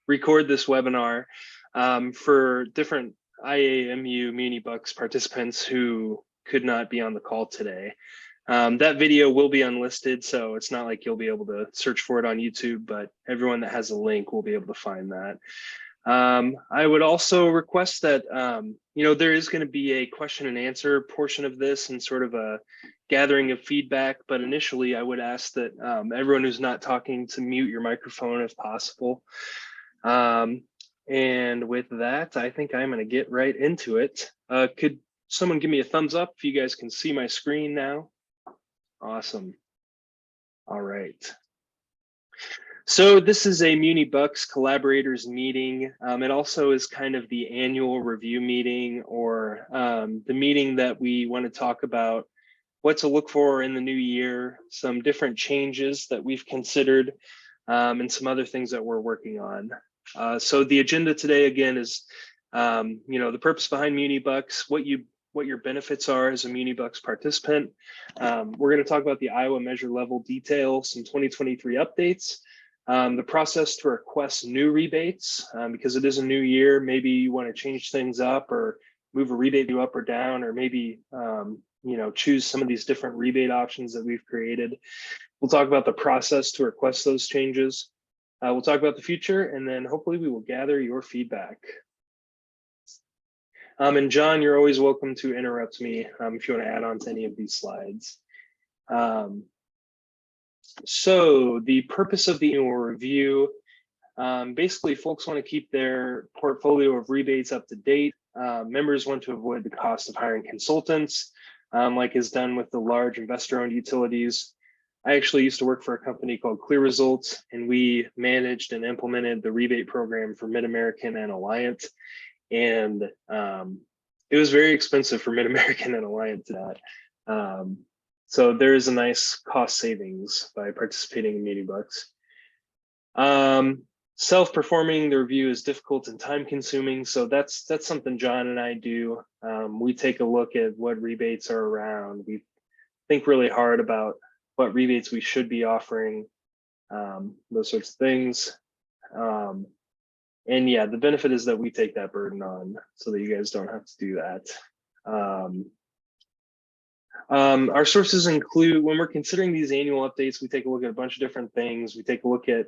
record this webinar for different IAMU MunEEBucks participants who could not be on the call today. That video will be unlisted, so it's not like you'll be able to search for it on YouTube, but everyone that has a link will be able to find that. I would also request that, there is going to be a question and answer portion of this and sort of a gathering of feedback, but initially I would ask that everyone who's not talking to mute your microphone if possible. And with that, I think I'm going to get right into it. Could someone give me a thumbs up if you guys can see my screen now? Awesome. All right. So this is a MunEEBucks Collaborators Meeting. It also is kind of the annual review meeting, or the meeting that we want to talk about what to look for in the new year, some different changes that we've considered, and some other things that we're working on. So the agenda today, again, is the purpose behind MunEEBucks, what your benefits are as a MunEEBucks participant. We're going to talk about the Iowa measure level detail, some 2023 updates, the process to request new rebates, because it is a new year. Maybe you want to change things up or move a rebate up or down, or maybe choose some of these different rebate options that we've created. We'll talk about the process to request those changes. We'll talk about the future, and then hopefully we will gather your feedback. And John, you're always welcome to interrupt me if you want to add on to any of these slides. So the purpose of the annual review, basically folks want to keep their portfolio of rebates up to date. Members want to avoid the cost of hiring consultants, like is done with the large investor-owned utilities. I actually used to work for a company called Clear Results, and we managed and implemented the rebate program for Mid-American and Alliant. And it was very expensive for Mid-American and Alliant to that. So there is a nice cost savings by participating in MunEEBucks. Self-performing the review is difficult and time-consuming, so that's something John and I do. We take a look at what rebates are around. We think really hard about what rebates we should be offering, those sorts of things. And yeah, the benefit is that we take that burden on so that you guys don't have to do that. Our sources include, when we're considering these annual updates, we take a look at a bunch of different things. We take a look at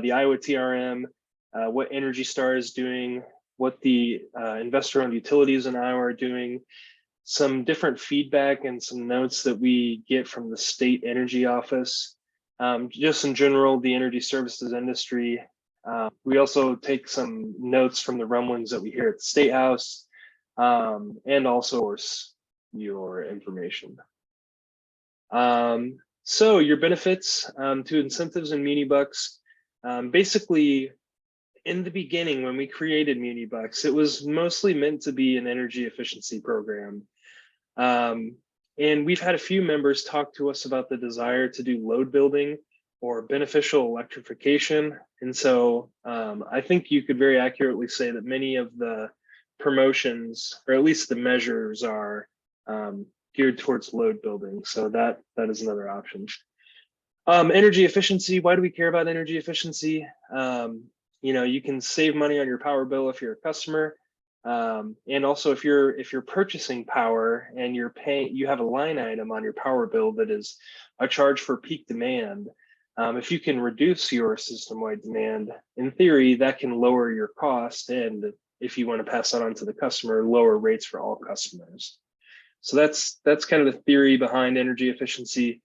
the Iowa TRM, what Energy Star is doing, what the investor-owned utilities in Iowa are doing, some different feedback and some notes that we get from the state energy office. Just in general, the energy services industry. We also take some notes from the rumblings that we hear at the State House, and also your information. So your benefits to incentives in MunEEBucks. Basically, in the beginning, when we created MunEEBucks, it was mostly meant to be an energy efficiency program. And we've had a few members talk to us about the desire to do load building or beneficial electrification. And so I think you could very accurately say that many of the promotions, or at least the measures, are geared towards load building. So that is another option. Energy efficiency. Why do we care about energy efficiency? You can save money on your power bill if you're a customer. And also if you're purchasing power and you have a line item on your power bill that is a charge for peak demand. If you can reduce your system-wide demand, in theory, that can lower your cost. And if you want to pass that on to the customer, lower rates for all customers. So that's kind of the theory behind energy efficiency.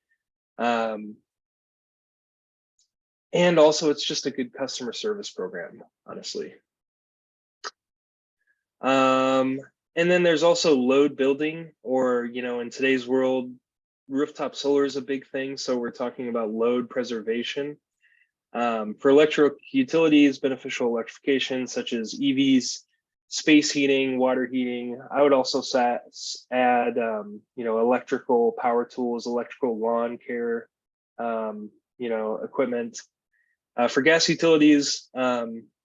And also it's just a good customer service program, honestly. And then there's also load building, or, in today's world, rooftop solar is a big thing. So we're talking about load preservation. For electric utilities, beneficial electrification, such as EVs, space heating, water heating. I would also add, electrical power tools, electrical lawn care, equipment. For gas utilities,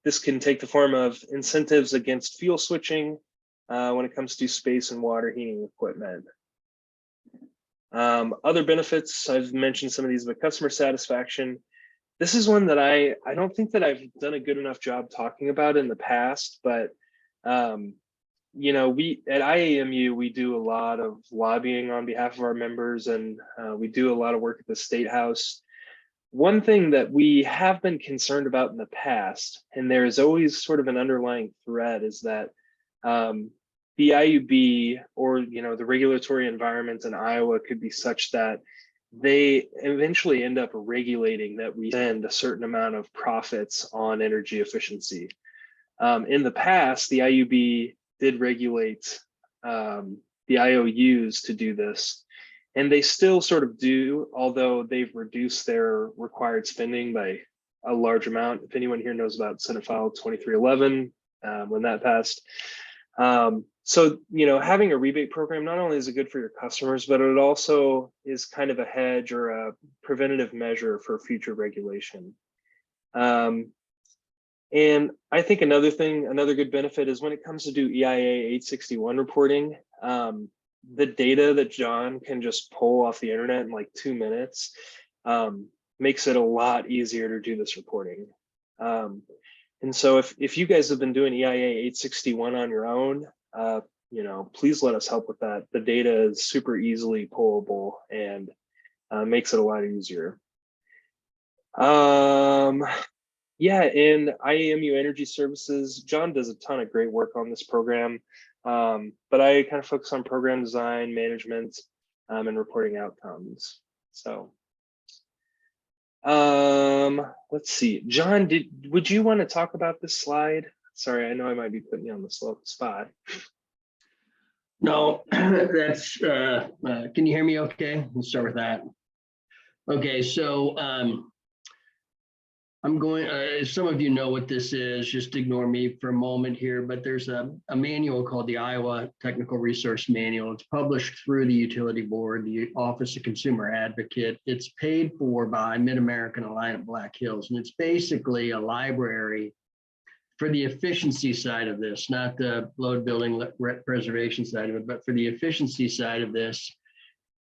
this can take the form of incentives against fuel switching when it comes to space and water heating equipment. Other benefits, I've mentioned some of these, but customer satisfaction. this is one that I don't think that I've done a good enough job talking about in the past, but you know, we at IAMU, we do a lot of lobbying on behalf of our members, and we do a lot of work at the State House. One thing that we have been concerned about in the past, and there is always sort of an underlying thread, is that the IUB, or you know, the regulatory environment in Iowa could be such that they eventually end up regulating that we spend a certain amount of profits on energy efficiency. In the past, the IUB did regulate the IOUs to do this, and they still sort of do, although they've reduced their required spending by a large amount. If anyone here knows about Senate File 2311, when that passed. So, you know, having a rebate program, not only is it good for your customers, but it also is kind of a hedge or a preventative measure for future regulation. And I think another good benefit is when it comes to do EIA 861 reporting, the data that John can just pull off the internet in like 2 minutes makes it a lot easier to do this reporting. And so if you guys have been doing EIA 861 on your own, you know, please let us help with that. The data is super easily pullable and makes it a lot easier. Yeah, in IAMU Energy Services, John does a ton of great work on this program, but I kind of focus on program design, management, and reporting outcomes. So, let's see, John, would you want to talk about this slide? Sorry, I know I might be putting you on the spot. No, that's, can you hear me okay? Let's start with that. Okay, so I'm going, some of you know what this is, just ignore me for a moment here, but there's a manual called the Iowa Technical Resource Manual. It's published through the Utility Board, the Office of Consumer Advocate. It's paid for by Mid-American Alliance Black Hills, and it's basically a library for the efficiency side of this, not the load building preservation side of it, but for the efficiency side of this.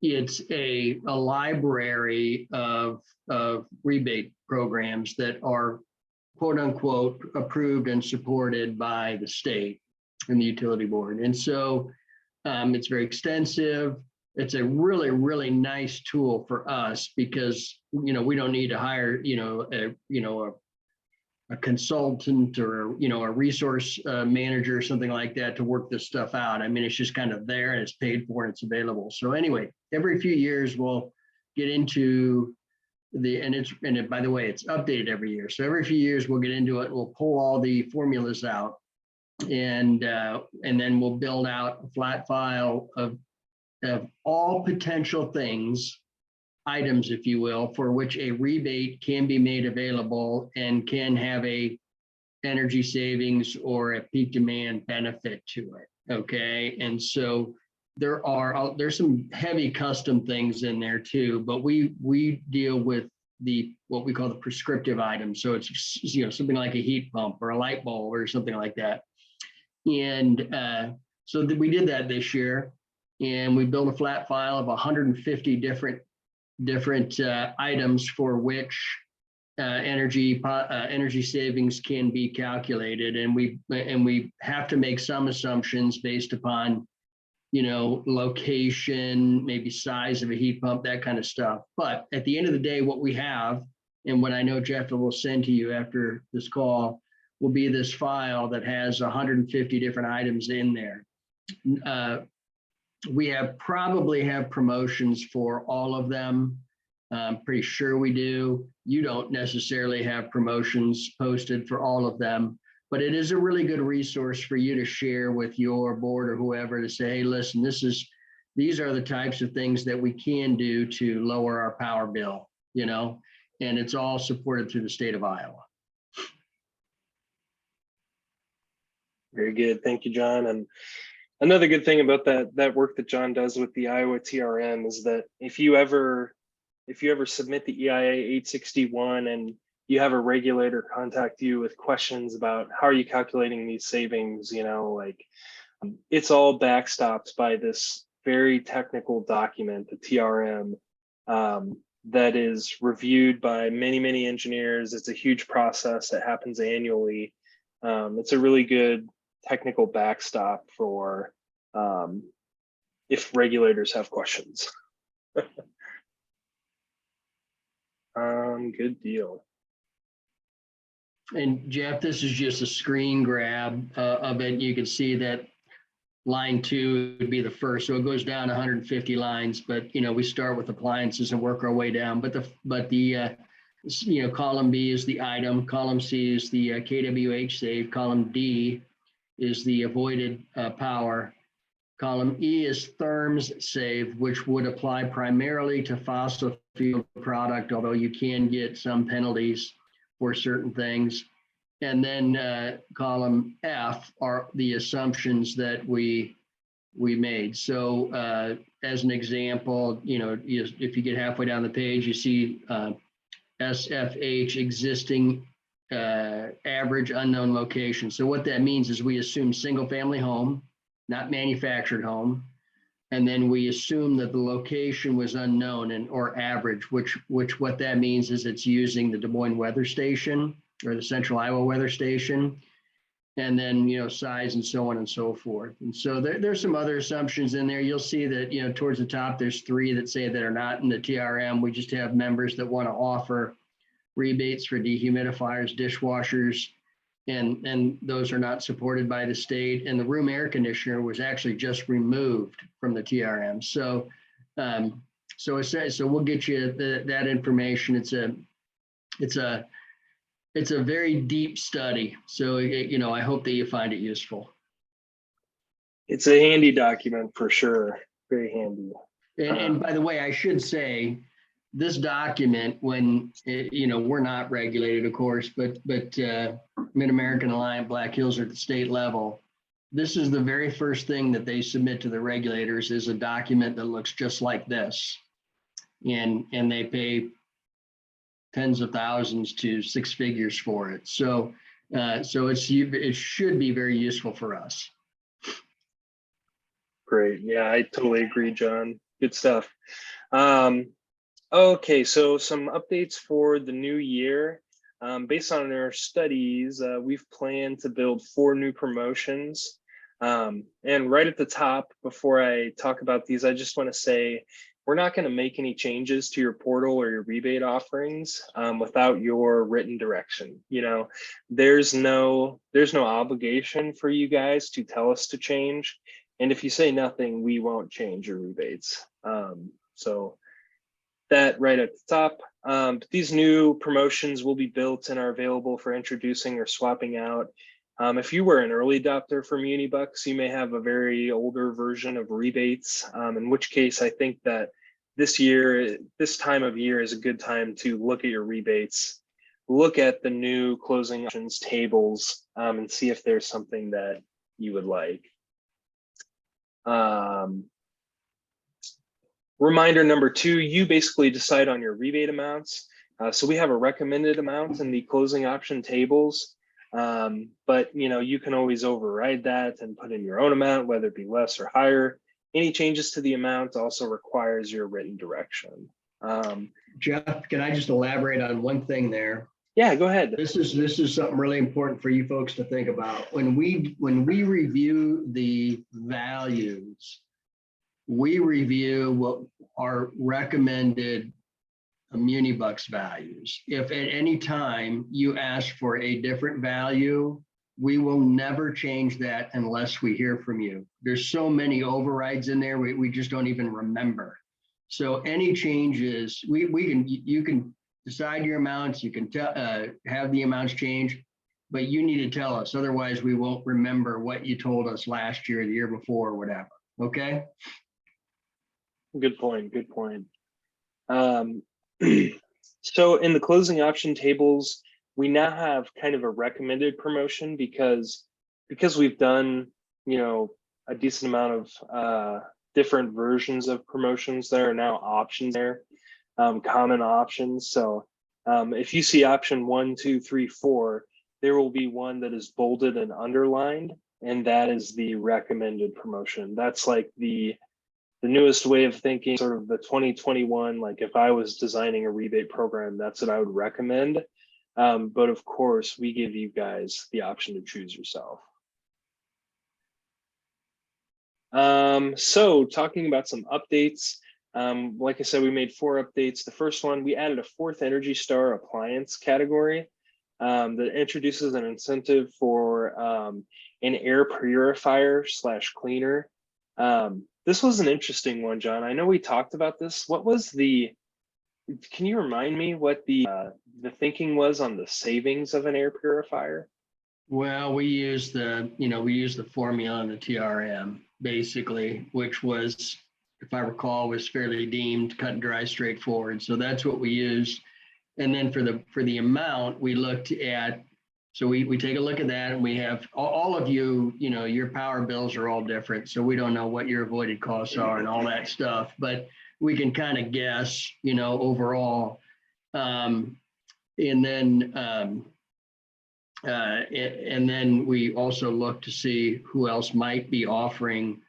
It's a library of rebate programs that are quote unquote approved and supported by the state and the utility board. And so it's very extensive. It's a really, really nice tool for us because, you know, we don't need to hire, a consultant or, a resource manager or something like that to work this stuff out. I mean, it's just kind of there and it's paid for and it's available. So anyway, every few years we'll get into by the way, it's updated every year. So every few years we'll get into it. We'll pull all the formulas out and then we'll build out a flat file of all potential items, if you will, for which a rebate can be made available and can have a energy savings or a peak demand benefit to it. Okay, and so there's some heavy custom things in there too, but we deal with what we call the prescriptive items. So it's something like a heat pump or a light bulb or something like that. And so we did that this year, and we built a flat file of 150 different items for which energy savings can be calculated, and we have to make some assumptions based upon location, maybe size of a heat pump, that kind of stuff. But at the end of the day, what we have, and what I know Jeff will send to you after this call, will be this file that has 150 different items in there. We probably have promotions for all of them. I'm pretty sure we do. You don't necessarily have promotions posted for all of them, but it is a really good resource for you to share with your board or whoever to say, hey, listen, these are the types of things that we can do to lower our power bill, and it's all supported through the state of Iowa. Very good. Thank you, John. And another good thing about that work that John does with the Iowa TRM is that if you ever submit the EIA 861 and you have a regulator contact you with questions about how are you calculating these savings, it's all backstopped by this very technical document, the TRM. that is reviewed by many engineers. It's a huge process that happens annually. It's a really good technical backstop for if regulators have questions. Good deal. And Jeff, this is just a screen grab of it. You can see that line 2 would be the first, so it goes down 150 lines. But we start with appliances and work our way down. But the column B is the item, column C is the kWh saved, column D is the avoided power, column E is therms saved, which would apply primarily to fossil fuel product, although you can get some penalties for certain things. And then column F are the assumptions that we made. So as an example, if you get halfway down the page, you see SFH, existing average unknown location. So what that means is we assume single family home, not manufactured home. And then we assume that the location was unknown or average, which what that means is it's using the Des Moines weather station or the Central Iowa weather station, and then size and so on and so forth. And so there's some other assumptions in there. You'll see that towards the top there's 3 that say that are not in the TRM. We just have members that want to offer rebates for dehumidifiers, dishwashers, and those are not supported by the state. And the room air conditioner was actually just removed from the TRM. So so we'll get you that information. It's a very deep study. So I hope that you find it useful. It's a handy document for sure. Very handy. And by the way, I should say, this document, when we're not regulated, of course, but Mid-American Alliant Black Hills are at the state level. This is the very first thing that they submit to the regulators, is a document that looks just like this, and they pay tens of thousands to 6 figures for it. So it should be very useful for us. Great. Yeah, I totally agree, John. Good stuff. Okay, so some updates for the new year. Based on our studies, we've planned to build 4 new promotions. And right at the top, before I talk about these, I just want to say, we're not going to make any changes to your portal or your rebate offerings without your written direction. There's no obligation for you guys to tell us to change. And if you say nothing, we won't change your rebates. So that right at the top. These new promotions will be built and are available for introducing or swapping out. If you were an early adopter for MunEEBucks, you may have a very older version of rebates, in which case I think that this time of year is a good time to look at your rebates, look at the new closing options tables, and see if there's something that you would like. Reminder number 2, you basically decide on your rebate amounts. So we have a recommended amount in the closing option tables, but you can always override that and put in your own amount, whether it be less or higher. Any changes to the amount also requires your written direction. Jeff, can I just elaborate on one thing there? Yeah, go ahead. This is something really important for you folks to think about. When we review the values, we review what are recommended MunEEBucks values. If at any time you ask for a different value, we will never change that unless we hear from you. There's so many overrides in there, we just don't even remember. So any changes, you can decide your amounts, you can have the amounts change, but you need to tell us, otherwise we won't remember what you told us last year, the year before, or whatever. Okay? Good point. Good point. So in the closing option tables, we now have kind of a recommended promotion because we've done, a decent amount of different versions of promotions. There are now options there, common options. So if you see option 1, 2, 3, 4, there will be one that is bolded and underlined, and that is the recommended promotion. That's like the the newest way of thinking, sort of the 2021, like if I was designing a rebate program, that's what I would recommend. But of course, we give you guys the option to choose yourself. So talking about some updates, like I said, we made 4 updates. The first one, we added a 4th Energy Star appliance category that introduces an incentive for an air purifier / cleaner. This was an interesting one, John. I know we talked about this. What was can you remind me what the thinking was on the savings of an air purifier? Well, we use the formula in the TRM basically, which was, if I recall, was fairly deemed cut and dry, straightforward. So that's what we used. And then for the amount, we looked at, so we take a look at that, and we have all of you, your power bills are all different. So we don't know what your avoided costs are and all that stuff, but we can kind of guess, overall. And then we also look to see who else might be offering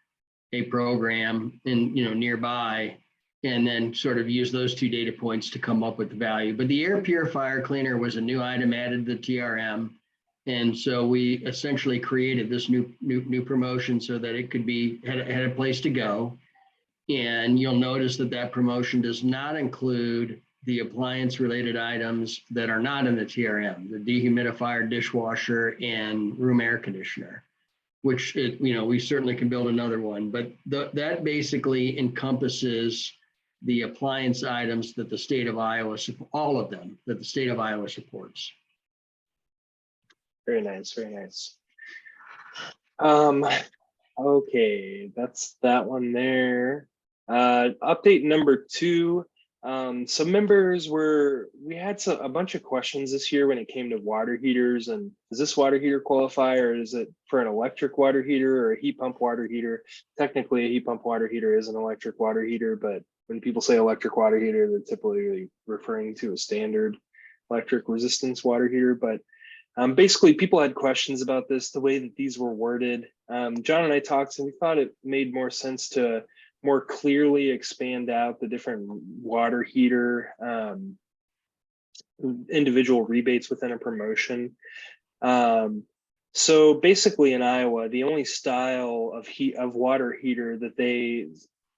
a program nearby, and then sort of use those 2 data points to come up with the value. But the air purifier cleaner was a new item added to the TRM. And so we essentially created this new promotion so that it could had a place to go. And you'll notice that promotion does not include the appliance related items that are not in the TRM, the dehumidifier, dishwasher, and room air conditioner, which we certainly can build another one, but that basically encompasses the appliance items that the state of Iowa, all of them, that the state of Iowa supports. Very nice, very nice. Okay, that's that one there. Update number 2. Some members we had a bunch of questions this year when it came to water heaters, and does this water heater qualify, or is it for an electric water heater or a heat pump water heater? Technically, a heat pump water heater is an electric water heater, but when people say electric water heater, they're typically referring to a standard electric resistance water heater. But basically, people had questions about this, the way that these were worded. John and I talked, and we thought it made more sense to more clearly expand out the different water heater individual rebates within a promotion. So basically in Iowa, the only style of water heater that they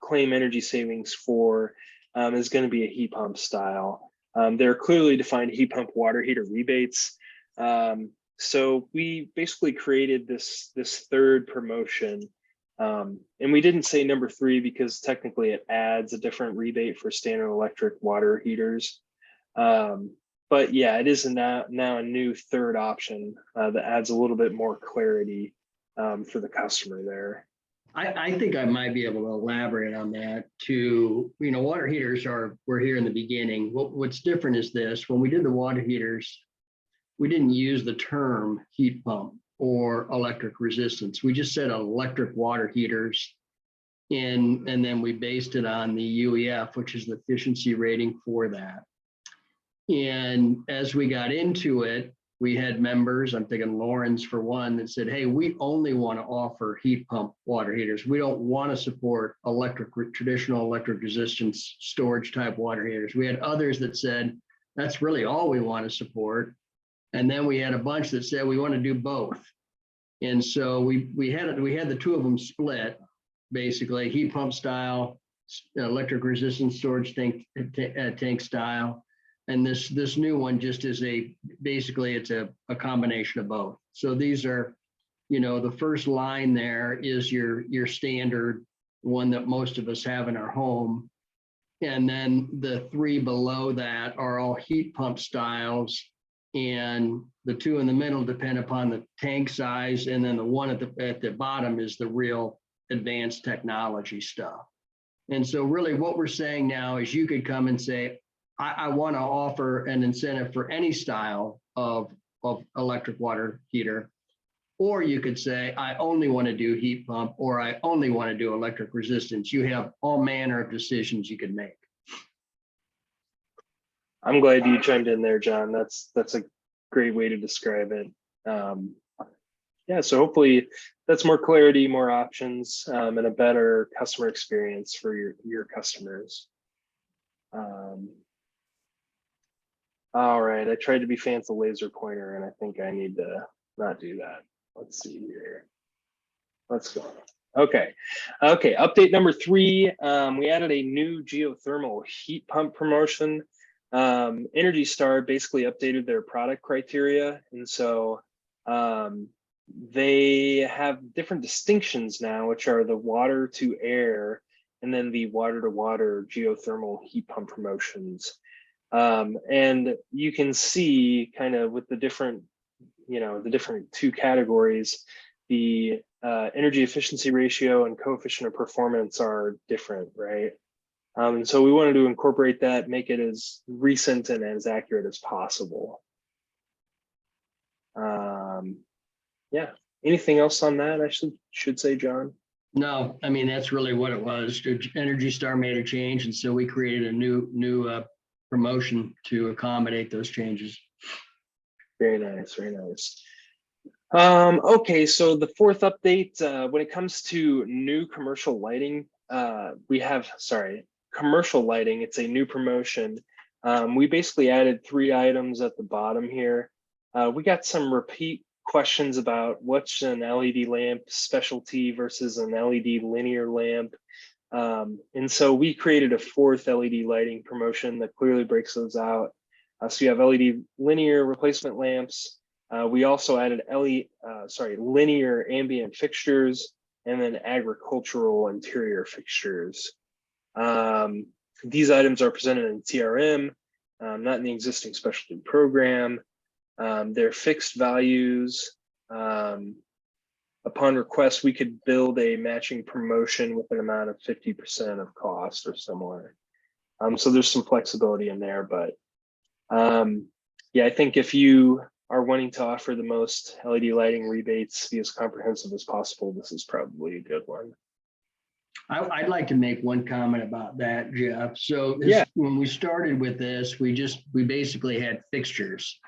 claim energy savings for is going to be a heat pump style. There are clearly defined heat pump water heater rebates. So we basically created this 3rd promotion. And we didn't say number 3 because technically it adds a different rebate for standard electric water heaters. But yeah, it is now a new 3rd option that adds a little bit more clarity for the customer there. I think I might be able to elaborate on that too. Water heaters were here in the beginning. What's different is this: when we did the water heaters, we didn't use the term heat pump or electric resistance. We just said electric water heaters, and then we based it on the UEF, which is the efficiency rating for that. And as we got into it, we had members, I'm thinking Lawrence for one, that said, hey, we only want to offer heat pump water heaters. We don't want to support traditional electric resistance storage type water heaters. We had others that said, that's really all we want to support. And then we had a bunch that said we want to do both. And so we had the 2 of them split, basically heat pump style, electric resistance storage tank style. And this new one just is basically it's a combination of both. So these are, the first line there is your standard one that most of us have in our home. And then the 3 below that are all heat pump styles. And the 2 in the middle depend upon the tank size, and then the one at the bottom is the real advanced technology stuff. And so really what we're saying now is you could come and say, I want to offer an incentive for any style of electric water heater, or you could say, I only want to do heat pump, or I only want to do electric resistance. You have all manner of decisions you could make. I'm glad you chimed in there, John. That's a great way to describe it. Yeah, so hopefully that's more clarity, more options, and a better customer experience for your customers. All right, I tried to be fancy laser pointer, and I think I need to not do that. Let's see here. Let's go. Okay. Update number 3. We added a new geothermal heat pump promotion. Energy Star basically updated their product criteria, and so they have different distinctions now, which are the water to air and then the water to water geothermal heat pump promotions. And you can see kind of with the different, the different 2 categories, the energy efficiency ratio and coefficient of performance are different, right? And so we wanted to incorporate that, make it as recent and as accurate as possible. Yeah, anything else on that I should say, John? No, I mean, that's really what it was. Energy Star made a change, and so we created a new promotion to accommodate those changes. Very nice, very nice. Okay, so the 4th update, when it comes to new commercial lighting, we have, commercial lighting, it's a new promotion. We basically added 3 items at the bottom here. We got some repeat questions about what's an LED lamp specialty versus an LED linear lamp. And so we created a 4th LED lighting promotion that clearly breaks those out. So you have LED linear replacement lamps. We also added linear ambient fixtures and then agricultural interior fixtures. These items are presented in TRM, not in the existing specialty program. They're fixed values. Upon request, we could build a matching promotion with an amount of 50% of cost or similar. So there's some flexibility in there, but yeah, I think if you are wanting to offer the most LED lighting rebates, be as comprehensive as possible, this is probably a good one. I'd like to make one comment about that, Jeff. So when we started with this, we basically had fixtures.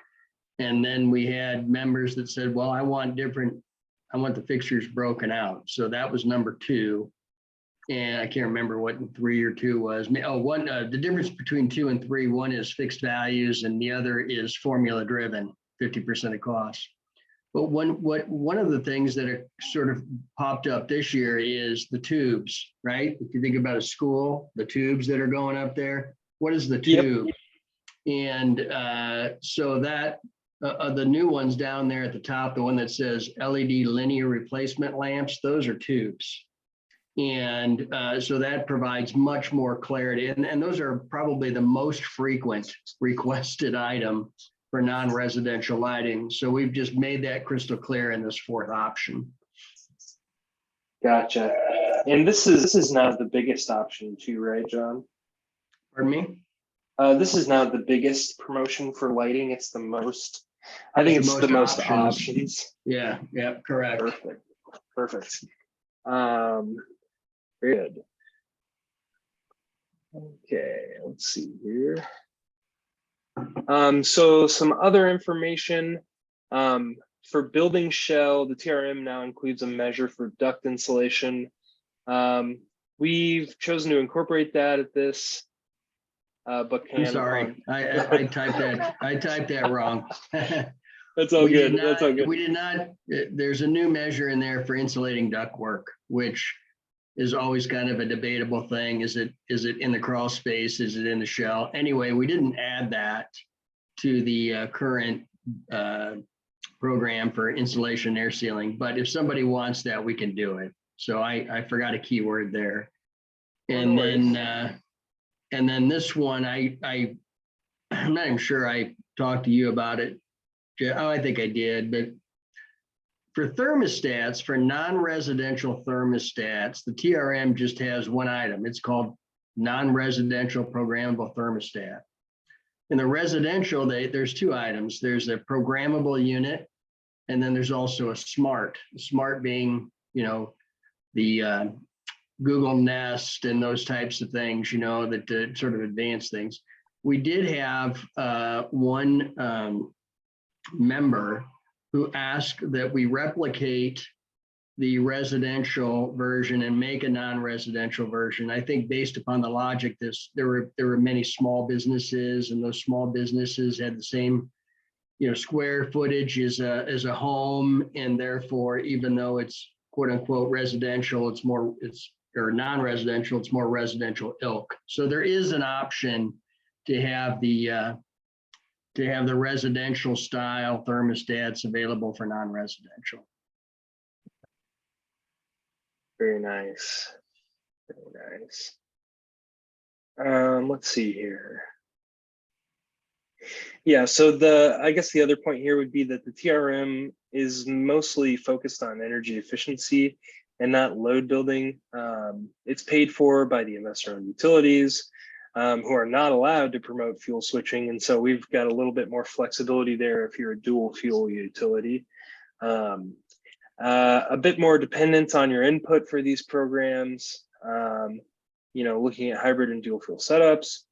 And then we had members that said, well, I want the fixtures broken out. So that was number 2. And I can't remember what 3 or 2 was. The difference between 2 and 3, one is fixed values and the other is formula driven, 50% of cost. But one of the things that are sort of popped up this year is the tubes, right? If you think about a school, the tubes that are going up there, what is the tube? Yep. And so that the new ones down there at the top, the one that says LED linear replacement lamps, those are tubes. And so that provides much more clarity. And those are probably the most frequent requested item for non-residential lighting. So we've just made that crystal clear in this 4th option. Gotcha. And this is now the biggest option too, right, John? Pardon me? This is now the biggest promotion for lighting. It's the most, I think it's the most options. Yeah, correct. Perfect. Very good. Okay, let's see here. So some other information for building shell, the TRM now includes a measure for duct insulation. We've chosen to incorporate that at this. But I'm sorry, I typed that wrong. That's all good. That's all good. We did not. There's a new measure in there for insulating ductwork, which is always kind of a debatable thing. Is it in the crawl space? Is it in the shell? Anyway, we didn't add that to the current program for insulation air sealing. But if somebody wants that, we can do it. So I forgot a keyword there. And then this one, I'm not even sure I talked to you about it. Oh, I think I did, but for thermostats, for non-residential thermostats, the TRM just has one item. It's called non-residential programmable thermostat. In the residential, there's 2 items. There's a programmable unit, and then there's also a smart. Smart being, the Google Nest and those types of things, that sort of advanced things. We did have one member who asked that we replicate the residential version and make a non-residential version. I think based upon the logic, there were many small businesses, and those small businesses had the same, square footage as a home, and therefore, even though it's quote unquote residential, or non-residential, it's more residential ilk. So there is an option to have the residential style thermostats available for non-residential. Very nice. Very nice. Let's see here. Yeah, so I guess the other point here would be that the TRM is mostly focused on energy efficiency and not load building. It's paid for by the investor-owned utilities, who are not allowed to promote fuel switching. And so we've got a little bit more flexibility there if you're a dual fuel utility. A bit more dependent on your input for these programs, looking at hybrid and dual fuel setups,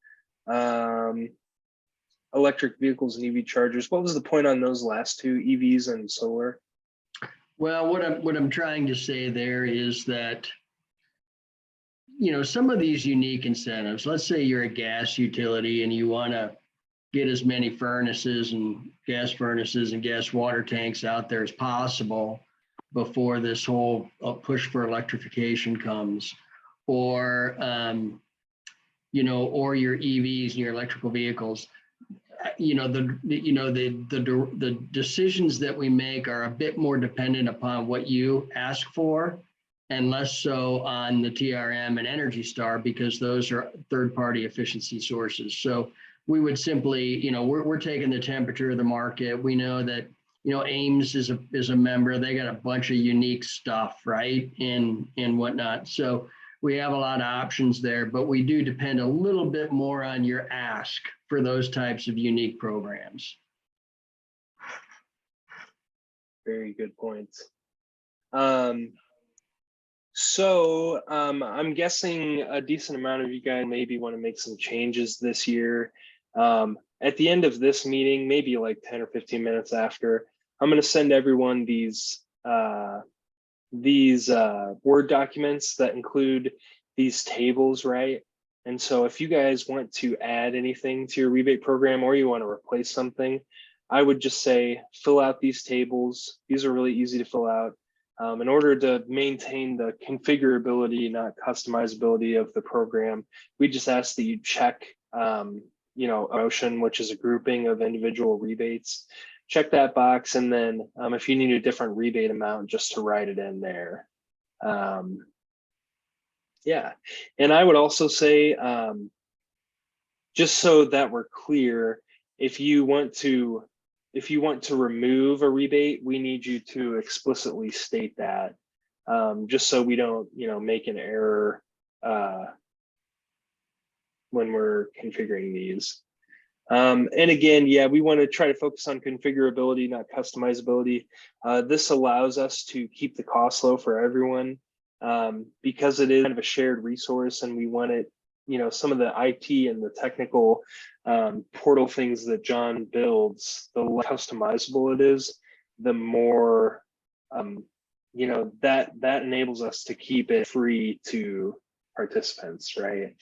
electric vehicles and EV chargers. What was the point on those last two, EVs and solar? Well, what I'm trying to say there is that, some of these unique incentives, let's say you're a gas utility and you want to get as many furnaces and gas water tanks out there as possible before this whole push for electrification comes, or or your EVs and your electrical vehicles. The decisions that we make are a bit more dependent upon what you ask for, and less so on the TRM and Energy Star, because those are third-party efficiency sources. So we would simply, we're taking the temperature of the market. We know that, Ames is a member. They got a bunch of unique stuff, right, and whatnot. So we have a lot of options there, but we do depend a little bit more on your ask for those types of unique programs. Very good points. So I'm guessing a decent amount of you guys maybe want to make some changes this year. At the end of this meeting, maybe like 10 or 15 minutes after, I'm going to send everyone these Word documents that include these tables, right? And so if you guys want to add anything to your rebate program, or you want to replace something, I would just say, fill out these tables. These are really easy to fill out. In order to maintain the configurability, not customizability of the program, we just ask that you check, a motion, which is a grouping of individual rebates. Check that box, and then if you need a different rebate amount, just to write it in there. Yeah, and I would also say, just so that we're clear, if you want to remove a rebate, we need you to explicitly state that, just so we don't, make an error when we're configuring these. And again, yeah, we want to try to focus on configurability, not customizability. This allows us to keep the cost low for everyone, because it is kind of a shared resource, and we want it, some of the IT and the technical portal things that John builds, the less customizable it is, the more, that enables us to keep it free to participants, right?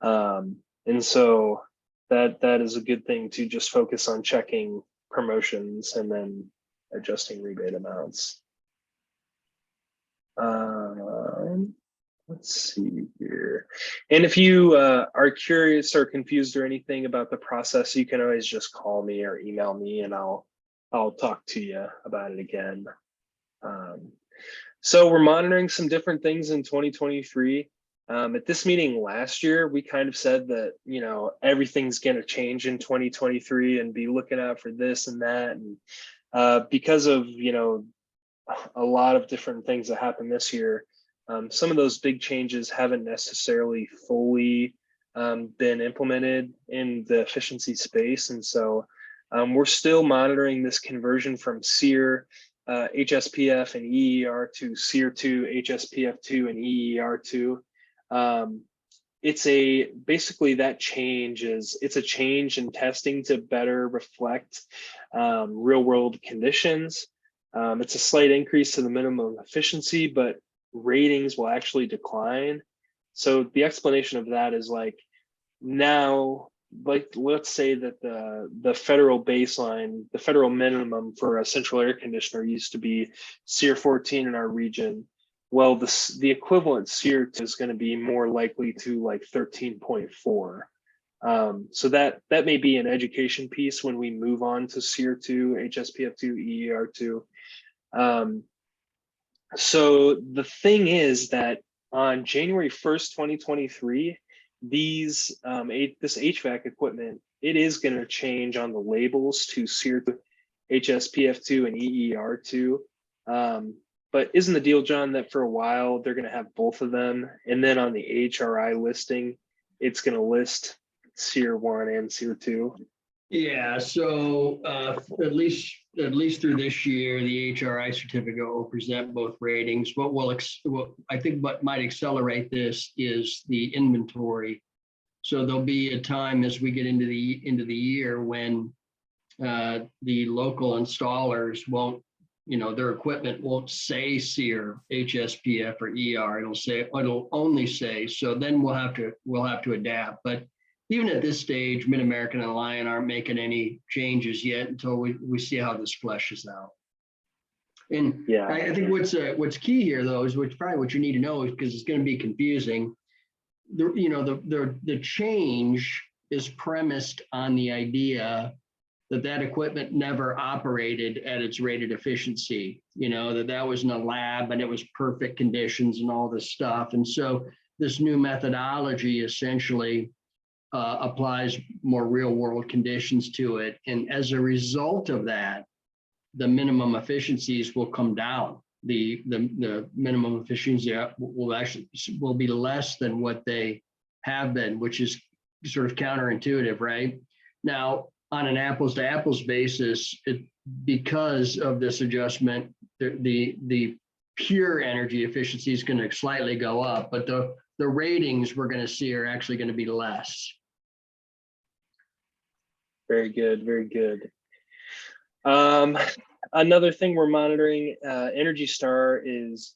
And so that is a good thing, to just focus on checking promotions and then adjusting rebate amounts. Let's see here. And if you are curious or confused or anything about the process, you can always just call me or email me, and I'll talk to you about it again. So we're monitoring some different things in 2023. At this meeting last year, we kind of said that, everything's going to change in 2023, and be looking out for this and that. And because of, a lot of different things that happened this year, some of those big changes haven't necessarily fully been implemented in the efficiency space. And so we're still monitoring this conversion from SEER, HSPF and EER to SEER2, HSPF2 and EER2. it's basically that change it's a change in testing to better reflect real world conditions. It's a slight increase to the minimum efficiency, but ratings will actually decline. So the explanation of that is like, now, like, let's say that the federal baseline, the federal minimum for a central air conditioner used to be SEER 14 in our region. Well, the equivalent SEER is going to be more likely to like 13.4. So that may be an education piece when we move on to SEER 2, HSPF 2, EER 2. So the thing is that on January 1st, 2023, this HVAC equipment, it is going to change on the labels to SEER 2, HSPF 2, and EER 2. But isn't the deal, John, that for a while they're going to have both of them, and then on the HRI listing, it's going to list SEER 1 and SEER 2? Yeah, so at least through this year, the HRI certificate will present both ratings. What I think what might accelerate this is the inventory. So there'll be a time as we get into the year when the local installers won't, their equipment won't say SEER, HSPF, or ER. It'll only say. So then we'll have to adapt. But even at this stage, Mid-American and Lion aren't making any changes yet until we see how this fleshes out. And yeah, I think what's key here, though, is probably what you need to know, is because it's going to be confusing. The change is premised on the idea that equipment never operated at its rated efficiency. That was in a lab and it was perfect conditions and all this stuff. And so this new methodology essentially applies more real world conditions to it. And as a result of that, the minimum efficiencies will come down. The minimum efficiency will be less than what they have been, which is sort of counterintuitive, right? Now, on an apples to apples basis, because of this adjustment, the pure energy efficiency is going to slightly go up, but the ratings we're going to see are actually going to be less. Very good, very good. Another thing we're monitoring, Energy Star is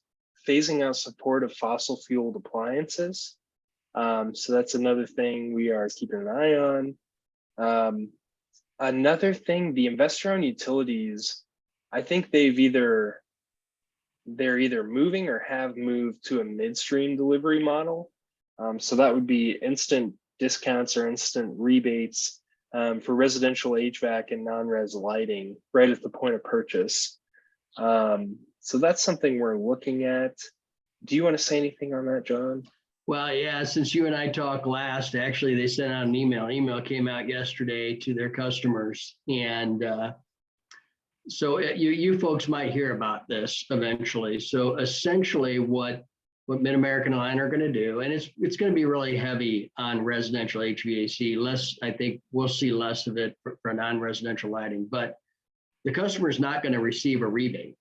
phasing out support of fossil fueled appliances. So that's another thing we are keeping an eye on. Another thing, the investor-owned utilities, I think they're either moving or have moved to a midstream delivery model. So that would be instant discounts or instant rebates for residential HVAC and non-res lighting right at the point of purchase. So that's something we're looking at. Do you want to say anything on that, John? Well, yeah, since you and I talked last, actually, they sent out an email. An email came out yesterday to their customers. And so you folks might hear about this eventually. So essentially what Mid-American and Lion are going to do, and it's going to be really heavy on residential HVAC. I think we'll see less of it for non-residential lighting, but the customer is not going to receive a rebate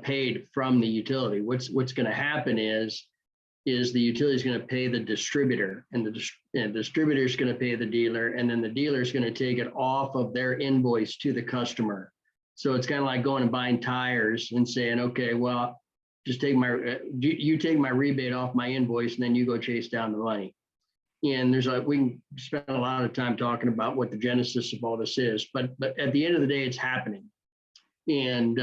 paid from the utility. What's going to happen is the utility is going to pay the distributor, and the distributor is going to pay the dealer, and then the dealer is going to take it off of their invoice to the customer. So it's kind of like going and buying tires and saying, okay, well, just take you take my rebate off my invoice, and then you go chase down the money. And we can spend a lot of time talking about what the genesis of all this is, but at the end of the day, it's happening. And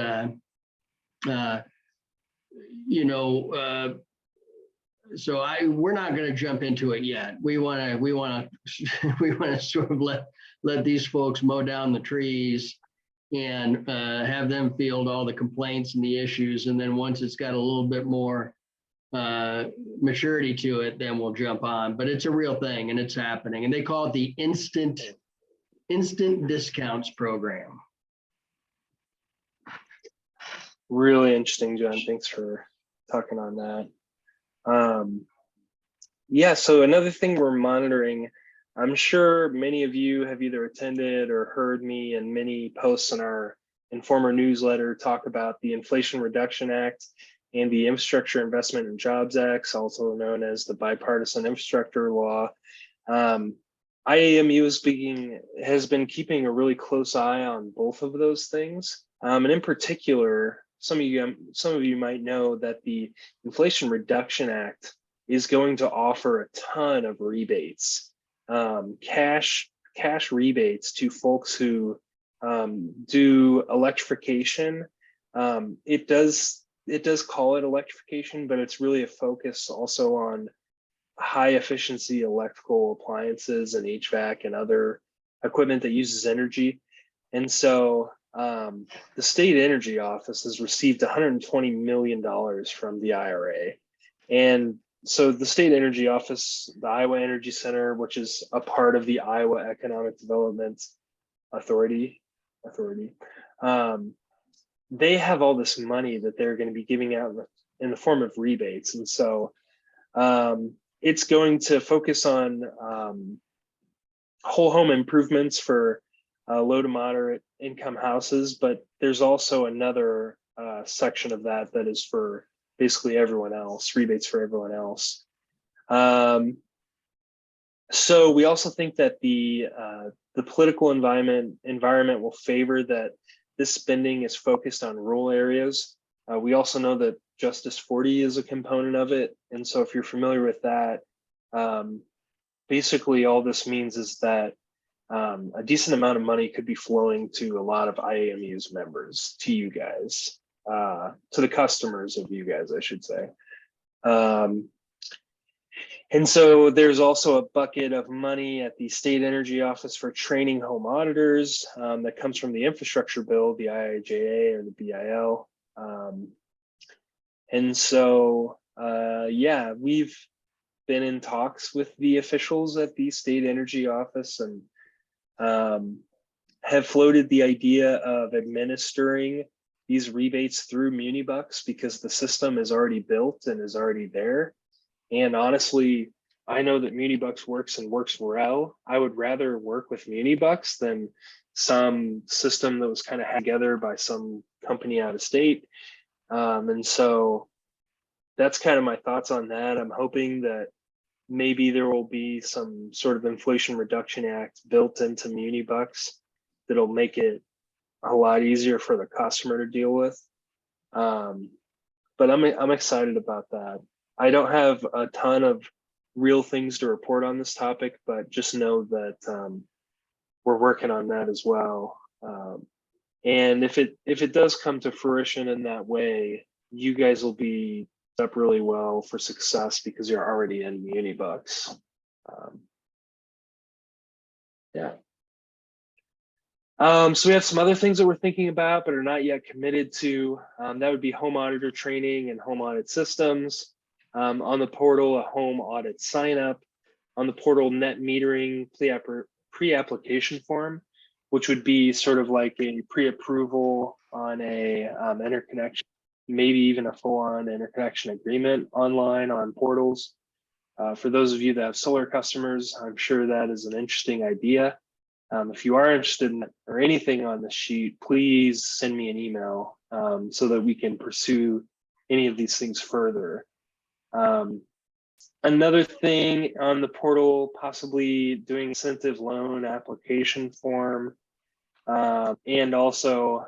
so we're not going to jump into it yet. We want to sort of let these folks mow down the trees and have them field all the complaints and the issues. And then once it's got a little bit more maturity to it, then we'll jump on. But it's a real thing and it's happening. And they call it the instant discounts program. Really interesting, John. Thanks for talking on that. Yeah, so another thing we're monitoring, I'm sure many of you have either attended or heard me and many posts in our Informer newsletter talk about the Inflation Reduction Act and the Infrastructure Investment and Jobs Act, also known as the Bipartisan Infrastructure Law. IAMU has been keeping a really close eye on both of those things. And in particular, some of you might know that the Inflation Reduction Act is going to offer a ton of rebates, cash rebates to folks who do electrification. It does call it electrification, but it's really a focus also on high efficiency electrical appliances and HVAC and other equipment that uses energy. And so the state energy office has received $120 million from the IRA. And so the state energy office, the Iowa Energy Center, which is a part of the Iowa Economic Development Authority, they have all this money that they're going to be giving out in the form of rebates. And so it's going to focus on whole home improvements for low to moderate income houses, but there's also another section of that is for basically everyone else, rebates for everyone else. So we also think that the political environment will favor that this spending is focused on rural areas. We also know that Justice 40 is a component of it. And so if you're familiar with that, basically all this means is that a decent amount of money could be flowing to a lot of IAMU's members, to you guys, to the customers of you guys, I should say. And so there's also a bucket of money at the State Energy Office for training home auditors that comes from the infrastructure bill, the IIJA or the BIL. And so, yeah, we've been in talks with the officials at the State Energy Office and have floated the idea of administering these rebates through MunEEBucks because the system is already built and is already there. And honestly, I know that MunEEBucks works well. I would rather work with MunEEBucks than some system that was kind of had together by some company out of state. And so that's kind of my thoughts on that. I'm hoping that maybe there will be some sort of Inflation Reduction Act built into MunEEBucks that'll make it a lot easier for the customer to deal with. But I'm excited about that. I don't have a ton of real things to report on this topic, but just know that we're working on that as well. And if it does come to fruition in that way, you guys will be up really well for success because you're already in MunEEBucks. Yeah. So we have some other things that we're thinking about but are not yet committed to. That would be home auditor training and home audit systems. On the portal, a home audit sign up. On the portal, net metering pre-application form, which would be sort of like a pre-approval on a interconnection, maybe even a full-on interconnection agreement online on portals. For those of you that have solar customers, I'm sure that is an interesting idea. If you are interested in or anything on the sheet, please send me an email so that we can pursue any of these things further. Another thing on the portal, possibly doing incentive loan application form, and also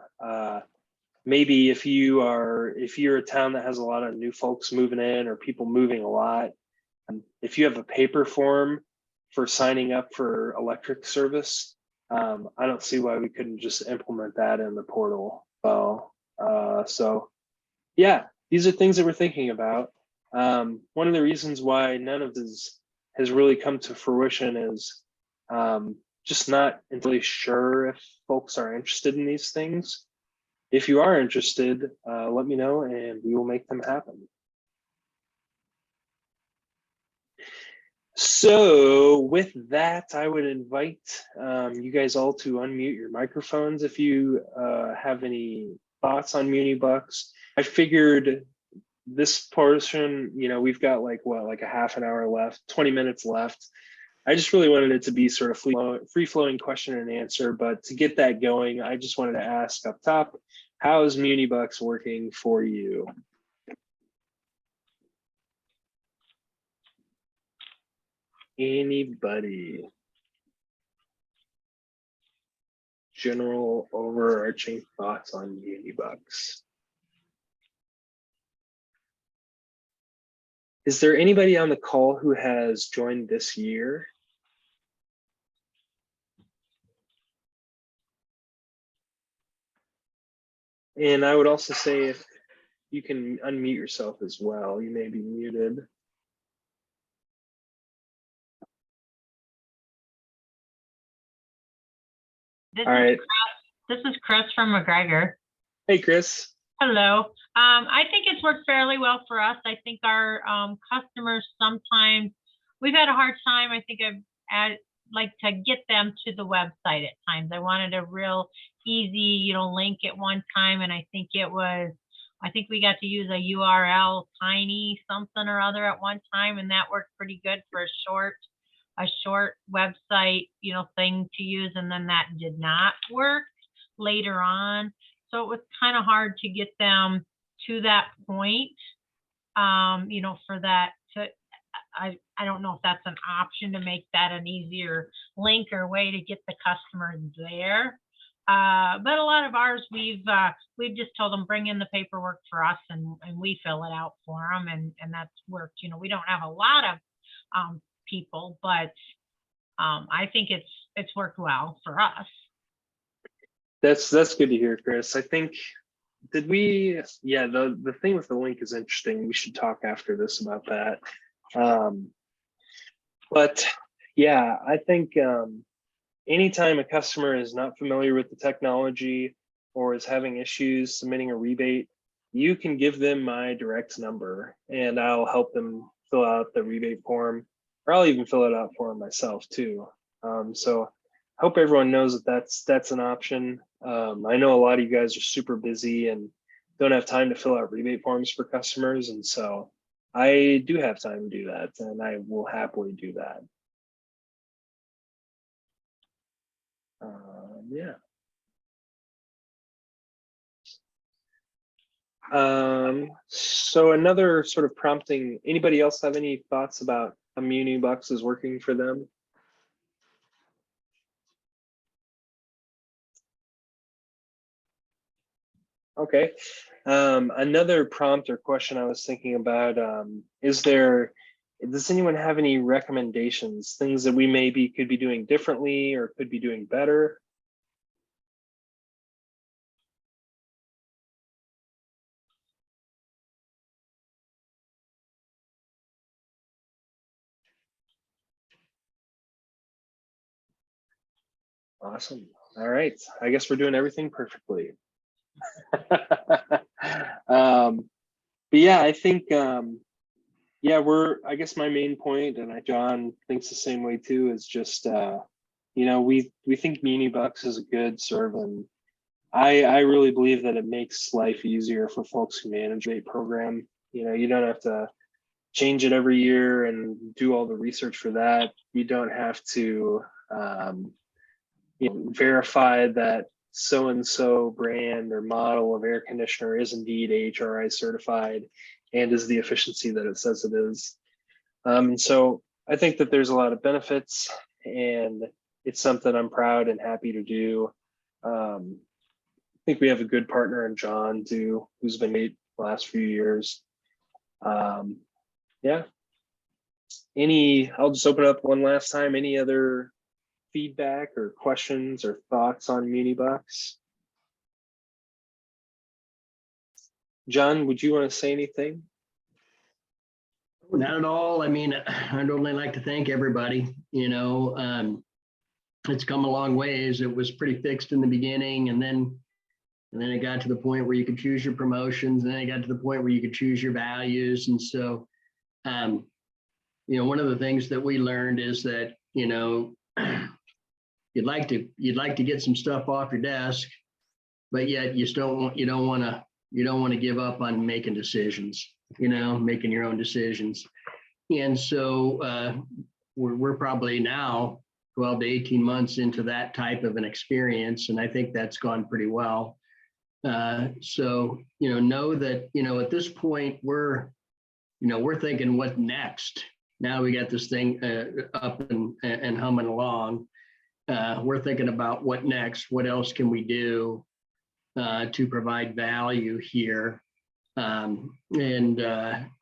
maybe if you're a town that has a lot of new folks moving in or people moving a lot, if you have a paper form for signing up for electric service, I don't see why we couldn't just implement that in the portal. So yeah, these are things that we're thinking about. One of the reasons why none of this has really come to fruition is just not entirely sure if folks are interested in these things. If you are interested, let me know and we will make them happen. So with that, I would invite you guys all to unmute your microphones if you have any thoughts on MunEEBucks. I figured this portion, we've got like a half an hour left, 20 minutes left. I just really wanted it to be sort of free-flowing question and answer, but to get that going, I just wanted to ask up top, how is MunEEBucks working for you? Anybody? General overarching thoughts on MunEEBucks. Is there anybody on the call who has joined this year? And I would also say if you can unmute yourself as well, you may be muted. All right. This is Chris from McGregor. Hey, Chris. Hello. I think it's worked fairly well for us. I think our customers sometimes, we've had a hard time. I think like to get them to the website at times. I wanted a real easy, link at one time. And I think we got to use a URL, tiny something or other at one time. And that worked pretty good for a short website, thing to use. And then that did not work later on. So it was kind of hard to get them to that point, for that I don't know if that's an option to make that an easier link or way to get the customers there. But a lot of ours, we've just told them bring in the paperwork for us and we fill it out for them. And that's worked. We don't have a lot of people, but I think it's worked well for us. That's good to hear, Chris. I think, the thing with the link is interesting. We should talk after this about that. But yeah, I think anytime a customer is not familiar with the technology or is having issues submitting a rebate, you can give them my direct number and I'll help them fill out the rebate form, or I'll even fill it out for them myself too. So I hope everyone knows that that's an option. I know a lot of you guys are super busy and don't have time to fill out rebate forms for customers. And so I do have time to do that and I will happily do that. Yeah. So another sort of prompting, anybody else have any thoughts about how MunEEBucks is working for them? Okay. Another prompt or question I was thinking about, does anyone have any recommendations, things that we maybe could be doing differently or could be doing better? Awesome. All right. I guess we're doing everything perfectly. But yeah, I think, I guess my main point, and John thinks the same way too, is just, we think MunEEBucks is a good serve, and I really believe that it makes life easier for folks who manage a program. You don't have to change it every year and do all the research for that. You don't have to verify that so-and-so brand or model of air conditioner is indeed AHRI certified and is the efficiency that it says it is. And so I think that there's a lot of benefits and it's something I'm proud and happy to do. I think we have a good partner in John too, who's been great the last few years. Yeah. I'll just open up one last time. Any other feedback or questions or thoughts on MunEEBucks? John, would you want to say anything? Not at all. I mean, I'd only like to thank everybody. It's come a long ways. It was pretty fixed in the beginning, and then it got to the point where you could choose your promotions, and then it got to the point where you could choose your values. And so, one of the things that we learned is that you'd like to get some stuff off your desk, but yet you don't want to give up on making decisions. Making your own decisions. And so we're probably now 12 to 18 months into that type of an experience. And I think that's gone pretty well. So, know that, at this point we're thinking what next, Now we got this thing up and humming along. We're thinking about what next, what else can we do to provide value here. And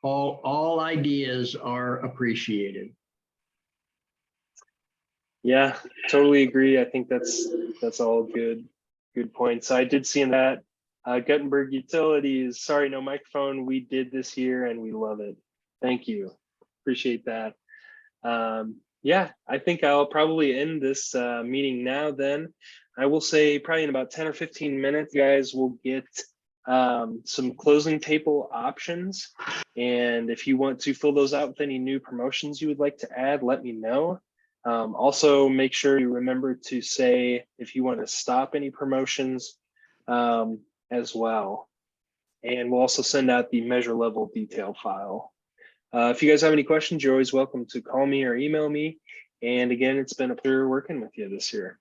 all ideas are appreciated. Yeah, totally agree. I think that's all good points. I did see in that Guttenberg Utilities, sorry, no microphone. We did this year and we love it. Thank you. Appreciate that. Yeah, I think I'll probably end this meeting now then. I will say probably in about 10 or 15 minutes, you guys will get some closing table options. And if you want to fill those out with any new promotions you would like to add, let me know. Also, make sure you remember to say if you want to stop any promotions as well. And we'll also send out the measure level detail file. If you guys have any questions, you're always welcome to call me or email me. And again, it's been a pleasure working with you this year.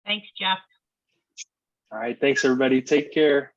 Thanks, Jeff. All right, thanks everybody. Take care.